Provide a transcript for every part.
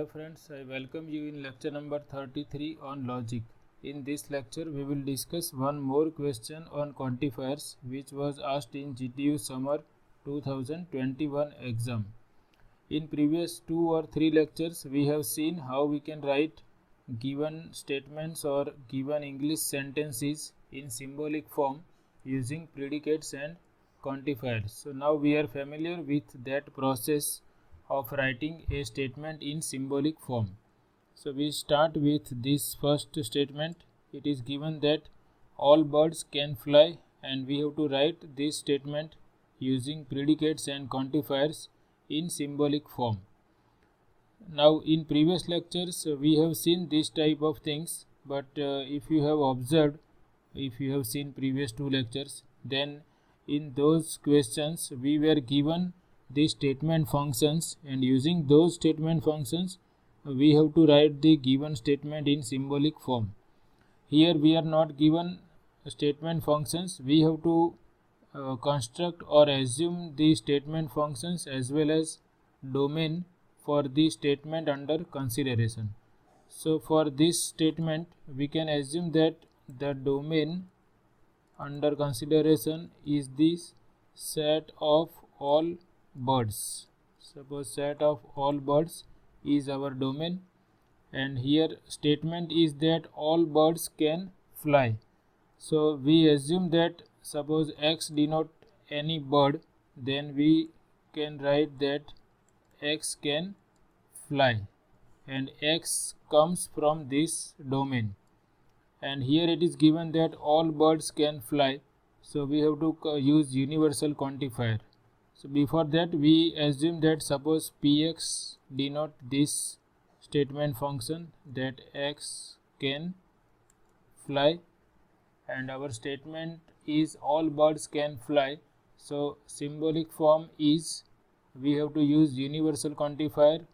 Hello friends, I welcome you in lecture number 33 on logic. In this lecture, we will discuss one more question on quantifiers which was asked in GTU Summer 2021 exam. In previous 2 or 3 lectures, we have seen how we can write given statements or given English sentences in symbolic form using predicates and quantifiers. So now we are familiar with that process of writing a statement in symbolic form. So we start with this first statement. It is given that all birds can fly, and we have to write this statement using predicates and quantifiers in symbolic form. Now in previous lectures we have seen this type of things, but if you have observed, if you have seen previous 2 lectures, then in those questions we were given the statement functions, and using those statement functions we have to write the given statement in symbolic form. Here we are not given statement functions, we have to construct or assume the statement functions as well as domain for the statement under consideration. So for this statement we can assume that the domain under consideration is this set of all birds. Suppose set of all birds is our domain, and here statement is that all birds can fly. So we assume that suppose x denote any bird, then we can write that x can fly, and x comes from this domain, and here it is given that all birds can fly, so we have to use universal quantifier. So before that we assume that suppose px denote this statement function that x can fly, and our statement is all birds can fly. So symbolic form is we have to use universal quantifier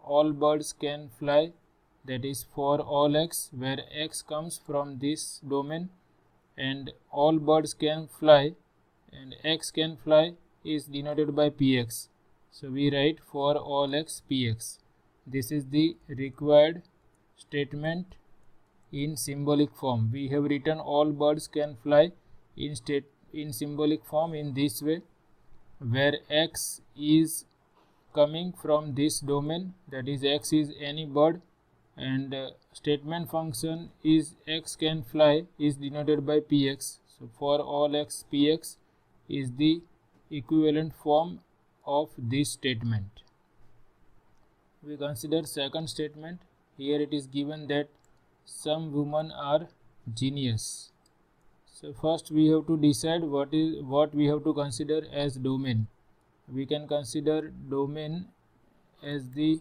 all birds can fly, that is for all x, where x comes from this domain, and all birds can fly and x can fly is denoted by px. So we write for all x px. This is the required statement in symbolic form. We have written all birds can fly in symbolic form in this way, where x is coming from this domain, that is x is any bird, and statement function is x can fly is denoted by px. So for all x px is the equivalent form of this statement. We consider second statement. Here it is given that some women are genius. So first we have to decide what we have to consider as domain. We can consider domain as the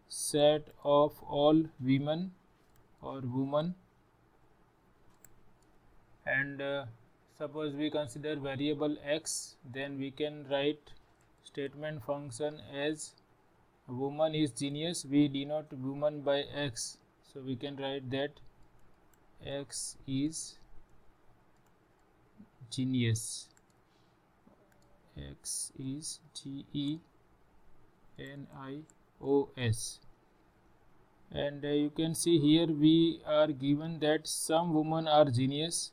set of all women or woman, and suppose we consider variable x, then we can write statement function as woman is genius. We denote woman by x, so we can write that x is genius. X is GENIOS, and you can see here we are given that some women are genius.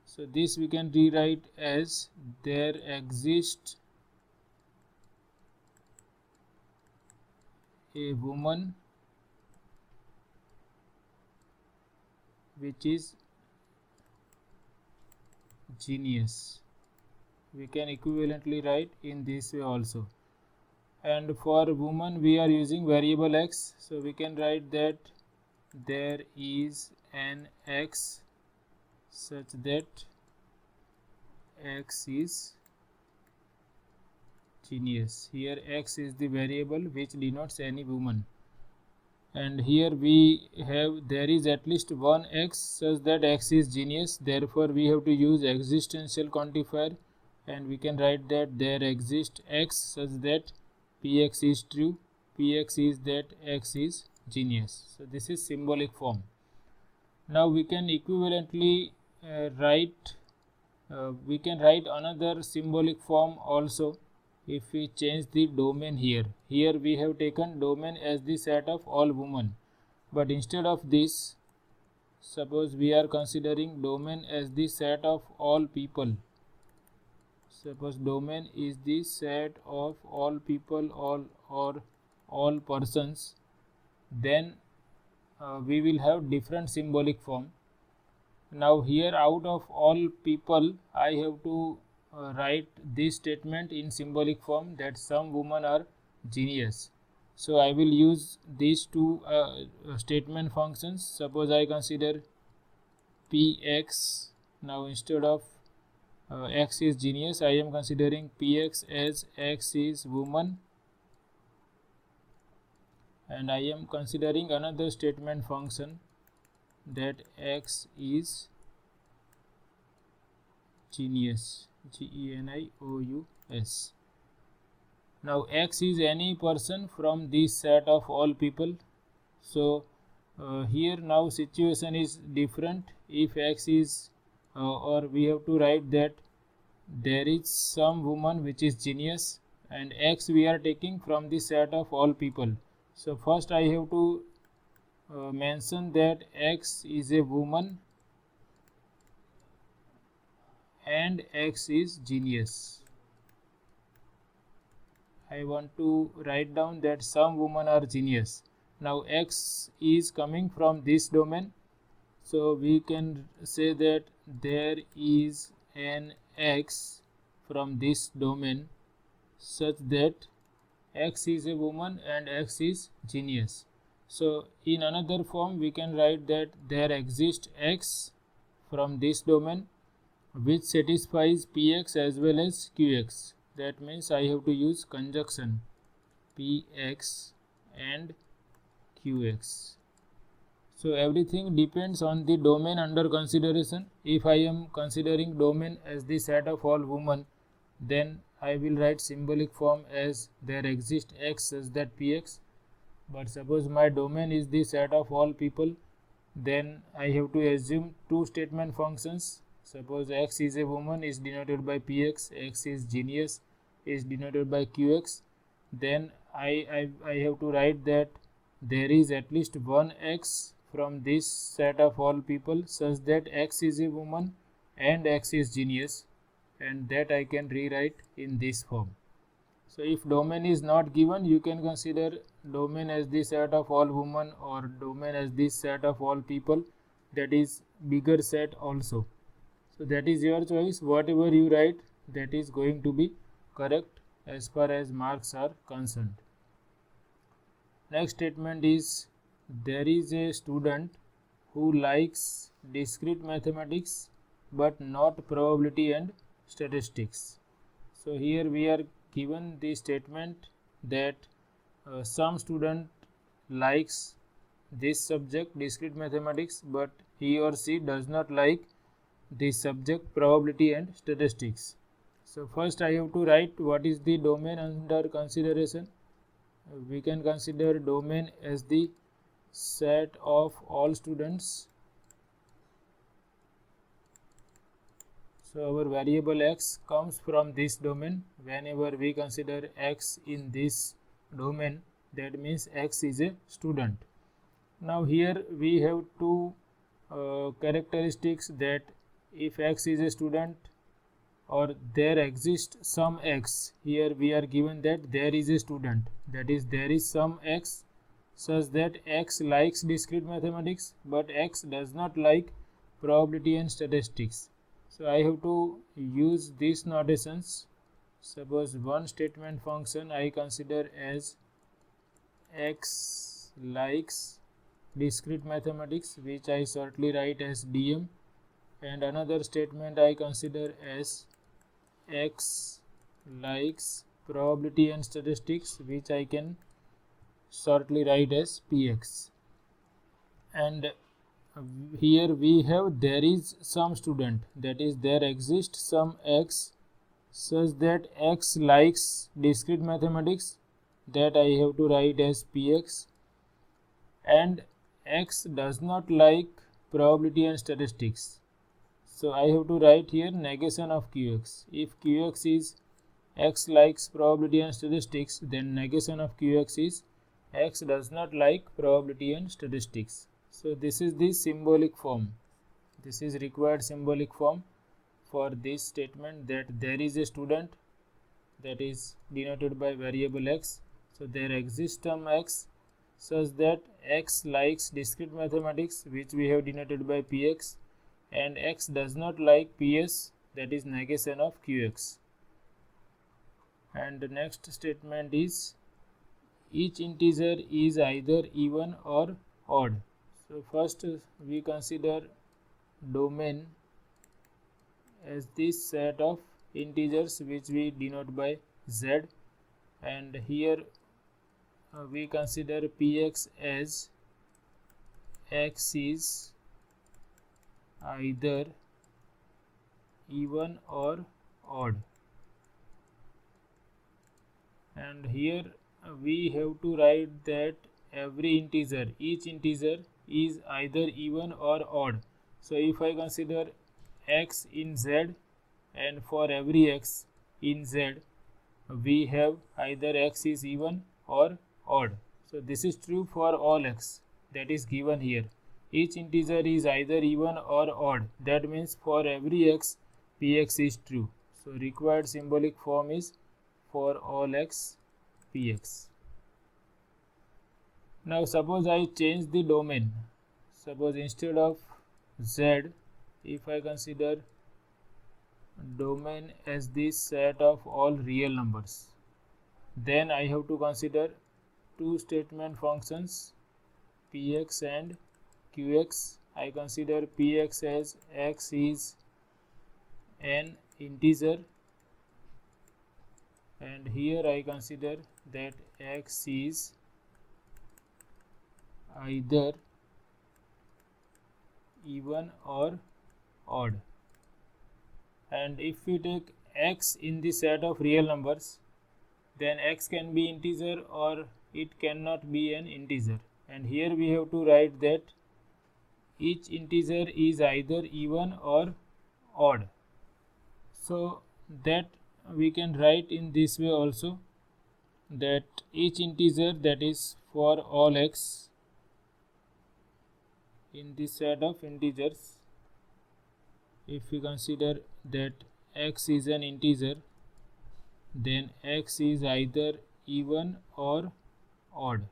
So this we can rewrite as there exists a woman which is genius. We can equivalently write in this way also. And for woman we are using variable x, so we can write that there is an x such that x is genius. Here x is the variable which denotes any woman, and here we have there is at least one x such that x is genius. Therefore we have to use existential quantifier, and we can write that there exists x such that px is true, px is that x is genius. So this is symbolic form. Now we can equivalently write another symbolic form also if we change the domain here we have taken domain as the set of all women, but instead of this, suppose we are considering domain as the set of all people. Suppose domain is the set of all people or all persons, then we will have different symbolic form. Now here, out of all people, I have to write this statement in symbolic form, that some women are genius. So I will use these two statement functions. Suppose I consider px. Now instead of x is genius, I am considering px as x is woman, and I am considering another statement function, that x is genius, genious. Now x is any person from this set of all people. So here now situation is different. If x is or we have to write that there is some woman which is genius, and x we are taking from the set of all people. So first I have to mention that x is a woman and x is genius. I want to write down that some women are genius. Now x is coming from this domain, so we can say that there is an x from this domain such that x is a woman and x is genius. So in another form we can write that there exists x from this domain which satisfies px as well as qx. That means I have to use conjunction px and qx. So everything depends on the domain under consideration. If I am considering domain as the set of all women, then I will write symbolic form as there exists x such that px. But suppose my domain is the set of all people, then I have to assume two statement functions. Suppose x is a woman is denoted by px, x is genius is denoted by qx. Then I have to write that there is at least one x from this set of all people such that x is a woman and x is genius, and that I can rewrite in this form. So if domain is not given, you can consider domain as the set of all women or domain as this set of all people, that is bigger set also. So that is your choice. Whatever you write, that is going to be correct as far as marks are concerned. Next statement is, there is a student who likes discrete mathematics but not probability and statistics. So here we are given the statement that some student likes this subject discrete mathematics, but he or she does not like this subject probability and statistics. So first I have to write what is the domain under consideration. We can consider domain as the set of all students. So our variable x comes from this domain. Whenever we consider x in this domain, that means x is a student. Now here we have two characteristics, that if x is a student or there exists some x, here we are given that there is a student, that is there is some x such that x likes discrete mathematics but x does not like probability and statistics. So I have to use these notations. Suppose one statement function I consider as x likes discrete mathematics, which I shortly write as dm, and another statement I consider as x likes probability and statistics, which I can shortly write as px. And here we have there is some student, that is there exists some x such that x likes discrete mathematics, that I have to write as px, and x does not like probability and statistics. So I have to write here negation of qx. If qx is x likes probability and statistics, then negation of qx is x does not like probability and statistics. So this is the symbolic form. This is required symbolic form for this statement, that there is a student, that is denoted by variable x. So there exists term x such that x likes discrete mathematics, which we have denoted by px, and x does not like ps, that is negation of qx. And the next statement is each integer is either even or odd. So first we consider domain as this set of integers which we denote by z, and here we consider px as x is either even or odd, and here we have to write that every integer, each integer is either even or odd. So if I consider x in z, and for every x in z we have either x is even or odd. So this is true for all x, that is given here. Each integer is either even or odd, that means for every x px is true. So required symbolic form is for all x px. Now suppose I change the domain. Suppose instead of z, if I consider domain as this set of all real numbers, then I have to consider two statement functions px and qx. I consider px as x is an integer, and here I consider that x is either even or odd. And if we take x in the set of real numbers, then x can be integer or it cannot be an integer, and here we have to write that each integer is either even or odd. So that we can write in this way also, that each integer, that is for all x in this set of integers, if we consider that x is an integer, then x is either even or odd.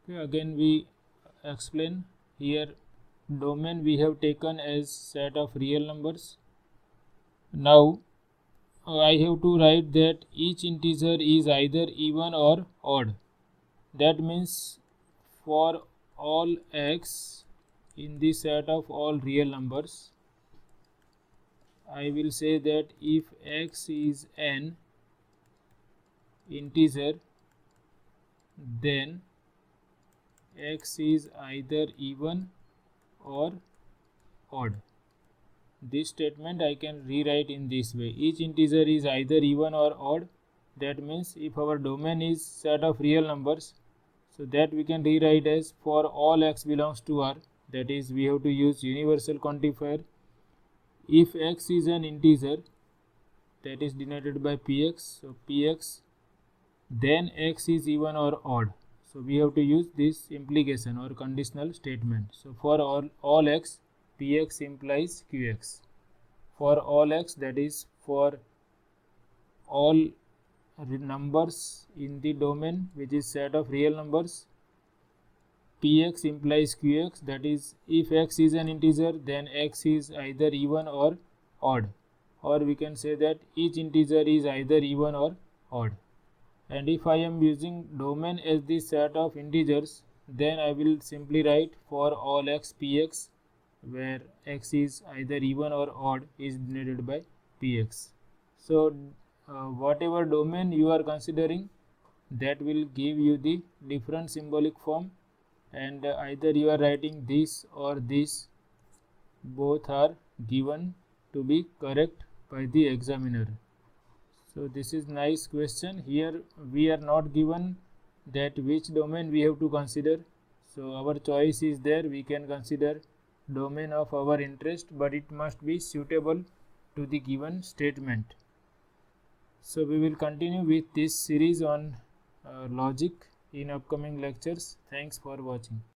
Okay, again we explain. Here domain we have taken as set of real numbers. Now I have to write that each integer is either even or odd. That means for all x in the set of all real numbers, I will say that if x is an integer, then x is either even or odd. This statement I can rewrite in this way: each integer is either even or odd. That means if our domain is set of real numbers, so that we can rewrite as for all x belongs to R. That is, we have to use universal quantifier. If x is an integer, that is denoted by px, so px, then x is even or odd. So we have to use this implication or conditional statement. So for all x, px implies qx. For all x, that is for all numbers in the domain which is set of real numbers, px implies qx. That is, if x is an integer, then x is either even or odd, or we can say that each integer is either even or odd. And if I am using domain as the set of integers, then I will simply write for all x px, where x is either even or odd is denoted by px. So whatever domain you are considering, that will give you the different symbolic form, and either you are writing this or this, both are given to be correct by the examiner. So this is nice question. Here we are not given that which domain we have to consider, so our choice is there. We can consider domain of our interest, but it must be suitable to the given statement. So we will continue with this series on logic in upcoming lectures. Thanks for watching.